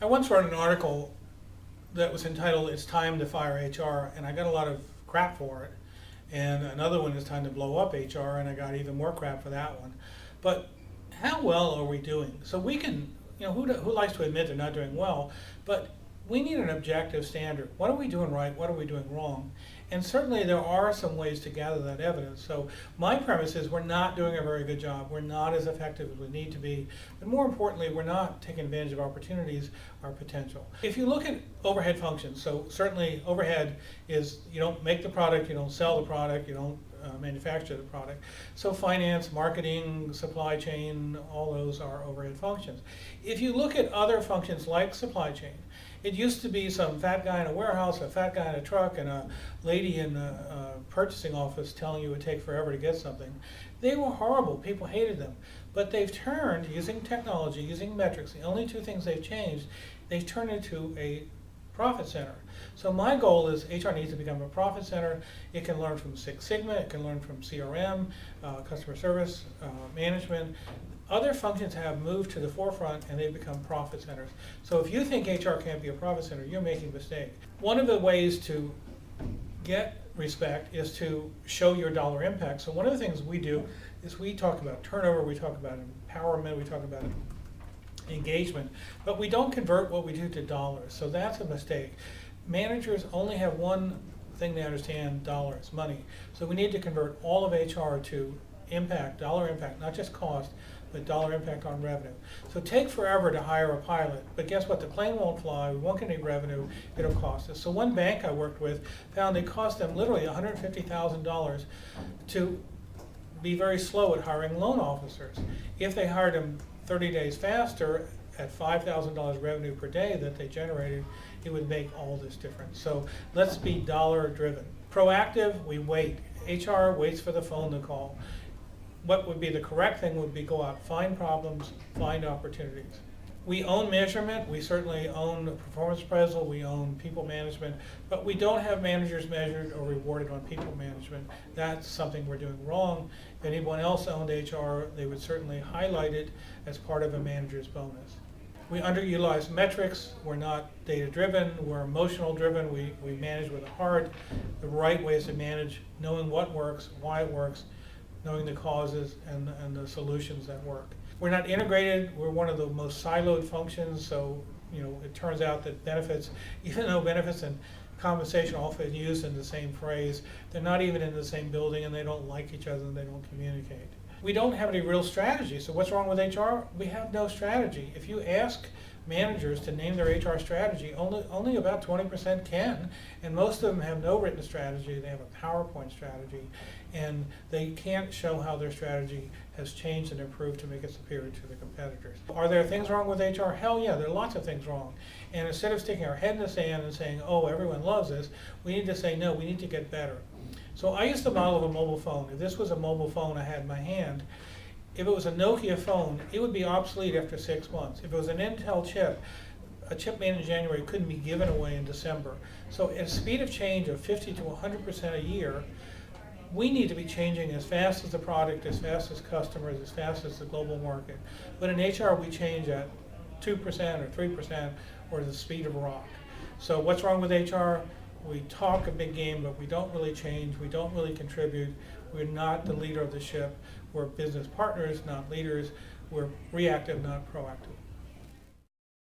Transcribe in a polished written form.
I once wrote an article that was entitled "It's Time to Fire HR," and I got a lot of crap for it. And another one is "Time to Blow Up HR," and I got even more crap for that one. But how well are we doing? So we can, who likes to admit they're not doing well? But we need an objective standard. What are we doing right? What are we doing wrong? And certainly there are some ways to gather that evidence. So my premise is we're not doing a very good job. We're not as effective as we need to be. But more importantly, we're not taking advantage of opportunities, our potential. If you look at overhead functions, so certainly overhead is you don't make the product, you don't sell the product, you don't manufacture the product. So finance, marketing, supply chain, all those are overhead functions. If you look at other functions like supply chain, it used to be some fat guy in a warehouse, a fat guy in a truck, and a lady in the purchasing office telling you it would take forever to get something. They were horrible. People hated them. But they've turned, using technology, using metrics, the only two things they've changed, they've turned into a profit center. So my goal is HR needs to become a profit center. It can learn from Six Sigma, it can learn from CRM, customer service, management. Other functions have moved to the forefront and they've become profit centers. So if you think HR can't be a profit center, you're making a mistake. One of the ways to get respect is to show your dollar impact. So one of the things we do is we talk about turnover, we talk about empowerment, we talk about engagement, but we don't convert what we do to dollars. So that's a mistake. Managers only have one thing they understand: dollars, money. So we need to convert all of HR to impact, dollar impact, not just cost, but dollar impact on revenue. So take forever to hire a pilot, but guess what? The plane won't fly, we won't get any revenue, it'll cost us. So one bank I worked with found it cost them literally $150,000 to be very slow at hiring loan officers. If they hired them 30 days faster at $5,000 revenue per day that they generated, it would make all this difference. So let's be dollar driven. Proactive, we wait. HR waits for the phone to call. What would be the correct thing would be go out, find problems, find opportunities. We own measurement, we certainly own performance appraisal, we own people management, but we don't have managers measured or rewarded on people management. That's something we're doing wrong. If anyone else owned HR, they would certainly highlight it as part of a manager's bonus. We underutilize metrics, we're not data driven, we're emotional driven, we manage with the heart. The right ways to manage, knowing what works, why it works, knowing the causes and the solutions that work. We're not integrated, we're one of the most siloed functions, so it turns out that benefits, even though benefits and compensation are often used in the same phrase, they're not even in the same building and they don't like each other and they don't communicate. We don't have any real strategy, so what's wrong with HR? We have no strategy. If you ask managers to name their HR strategy, only about 20% can, and most of them have no written strategy. They have a PowerPoint strategy, and they can't show how their strategy has changed and improved to make it superior to the competitors. Are there things wrong with HR? Hell yeah, there are lots of things wrong. And instead of sticking our head in the sand and saying, oh, everyone loves this, we need to say, no, we need to get better. So I used the model of a mobile phone. If this was a mobile phone I had in my hand, if it was a Nokia phone, it would be obsolete after 6 months. If it was an Intel chip, a chip made in January couldn't be given away in December. So at a speed of change of 50 to 100% a year, we need to be changing as fast as the product, as fast as customers, as fast as the global market. But in HR, we change at 2% or 3% or the speed of rock. So what's wrong with HR? We talk a big game, but we don't really change. We don't really contribute. We're not the leader of the ship. We're business partners, not leaders. We're reactive, not proactive.